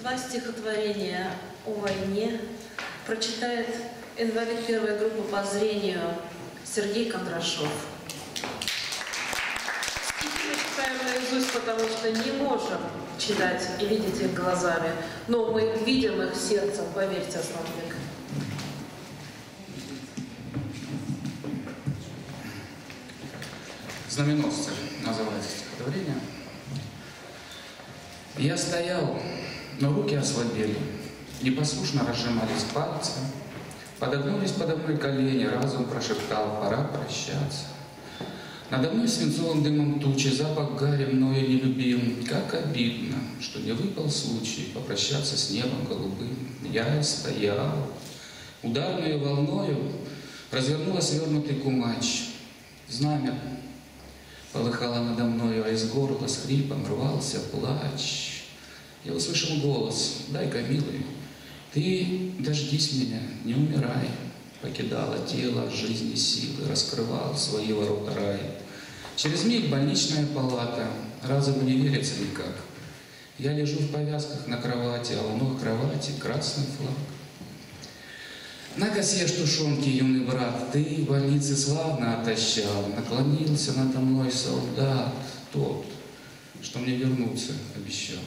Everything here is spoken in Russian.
Два стихотворения о войне прочитает инвалид первой группы по зрению Сергей Кондрашов. Стихи мы читаем наизусть, потому что не можем читать и видеть их глазами, но мы видим их сердцем, поверьте, Асланбек. «Знаменосцы» называется стихотворение. Я стоял, но руки ослабели, непослушно разжимались пальцы, подогнулись подо мной колени, разум прошептал: пора прощаться. Надо мной свинцовым дымом тучи, запах гари мною нелюбим. Как обидно, что не выпал случай попрощаться с небом голубым. Я стоял, ударную волною развернула свернутый кумач. Знамя полыхало надо мною, а из горла с хрипом рвался плач. Я услышал голос: дай-ка, милый, ты дождись меня, не умирай. Покидало тело жизни силы, раскрывал свои ворота рай. Через миг больничная палата, разуму не верится никак. Я лежу в повязках на кровати, а у ног кровати красный флаг. На-ка съешь тушенки, юный брат, ты в больнице славно отощал. Наклонился надо мной солдат, тот, что мне вернуться обещал.